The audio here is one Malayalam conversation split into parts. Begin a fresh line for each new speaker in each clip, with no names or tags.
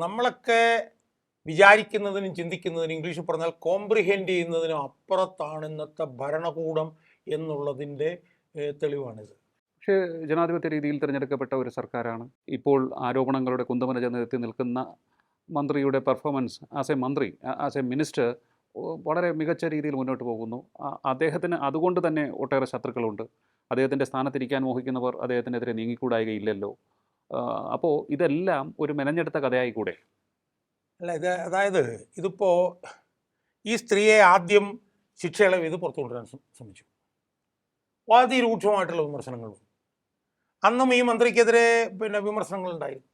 നമ്മളൊക്കെ വിചാരിക്കുന്നതിനും ചിന്തിക്കുന്നതിനും ഇംഗ്ലീഷിൽ പറഞ്ഞാൽ കോംപ്രിഹെൻഡ് ചെയ്യുന്നതിനും അപ്പുറത്താണ് ഇന്നത്തെ ഭരണകൂടം എന്നുള്ളതിൻ്റെ തെളിവാണിത്.
പക്ഷേ ജനാധിപത്യ രീതിയിൽ തിരഞ്ഞെടുക്കപ്പെട്ട ഒരു സർക്കാരാണ്. ഇപ്പോൾ ആരോപണങ്ങളുടെ കുന്തമന എത്തി നിൽക്കുന്ന മന്ത്രിയുടെ പെർഫോമൻസ് ആസ് എ മിനിസ്റ്റർ വളരെ മികച്ച രീതിയിൽ മുന്നോട്ട് പോകുന്നു. അദ്ദേഹത്തിന് അതുകൊണ്ട് തന്നെ ഒട്ടേറെ ശത്രുക്കളുണ്ട്. അദ്ദേഹത്തിൻ്റെ സ്ഥാനത്തിരിക്കാൻ മോഹിക്കുന്നവർ അദ്ദേഹത്തിനെതിരെ നീങ്ങിക്കൂടായികയില്ലല്ലോ. അപ്പോൾ ഇതെല്ലാം ഒരു മെനഞ്ഞെടുത്ത കഥയായിക്കൂടെ?
അല്ല, അതായത് ഇതിപ്പോൾ ഈ സ്ത്രീയെ ആദ്യം ശിക്ഷ ഇളവ് ചെയ്ത് പുറത്തു കൊണ്ടുവരാൻ ശ്രമിച്ചു. അതിരൂക്ഷമായിട്ടുള്ള വിമർശനങ്ങളും അന്നും ഈ മന്ത്രിക്കെതിരെ വിമർശനങ്ങളുണ്ടായിരുന്നു.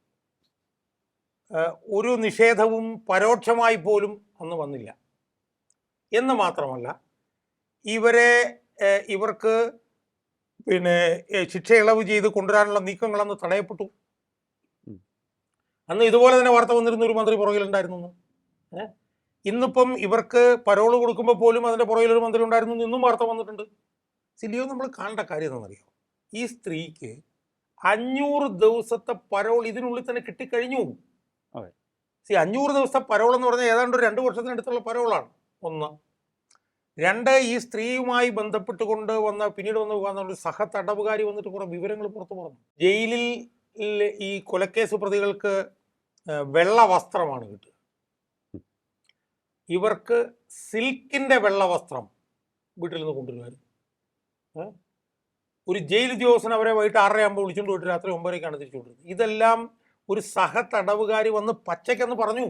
ഒരു നിഷേധവും പരോക്ഷമായി പോലും അന്ന് വന്നില്ല. എന്ന് മാത്രമല്ല, ഇവർക്ക് ശിക്ഷ ഇളവ് ചെയ്ത് കൊണ്ടുവരാനുള്ള നീക്കങ്ങളന്ന് തടയപ്പെട്ടു. അന്ന് ഇതുപോലെ തന്നെ വാർത്ത വന്നിരുന്ന ഒരു മന്ത്രി പുറകിലുണ്ടായിരുന്നു. ഇന്നിപ്പം ഇവർക്ക് പരോള് കൊടുക്കുമ്പോൾ പോലും അതിൻ്റെ പുറകിലൊരു മന്ത്രി ഉണ്ടായിരുന്നു ഇന്നും വാർത്ത വന്നിട്ടുണ്ട്. സിലിയോ, നമ്മൾ കാണേണ്ട കാര്യം എന്താണെന്നറിയോ? ഈ സ്ത്രീക്ക് 500 ദിവസത്തെ പരോൾ ഇതിനുള്ളിൽ തന്നെ കിട്ടിക്കഴിഞ്ഞു. 500 ദിവസത്തെ പരോൾ എന്ന് പറഞ്ഞാൽ ഏതാണ്ട് 2 വർഷത്തിനടുത്തുള്ള പരോളാണ്. 1. 2, ഈ സ്ത്രീയുമായി ബന്ധപ്പെട്ടുകൊണ്ട് പിന്നീട് വന്ന ഒരു സഹതടവുകാരി വന്നിട്ട് കുറേ വിവരങ്ങൾ പുറത്തു പറഞ്ഞു. ജയിലിൽ ഈ കൊലക്കേസ് പ്രതികൾക്ക് വെള്ള വസ്ത്രമാണ് കിട്ടുക. ഇവർക്ക് സിൽക്കിൻ്റെ വെള്ള വസ്ത്രം വീട്ടിൽ നിന്ന് കൊണ്ടുവരുമായിരുന്നു. ഒരു ജയിൽ ഉദ്യോഗസ്ഥൻ അവരെ വൈകിട്ട് 6:30 വിളിച്ചുകൊണ്ട് പോയിട്ട് രാത്രി 9:00 തിരിച്ചു കൊണ്ടിരുന്നത്. ഇതെല്ലാം ഒരു സഹതടവുകാരി വന്ന് പച്ചയ്ക്കെന്ന് പറഞ്ഞു.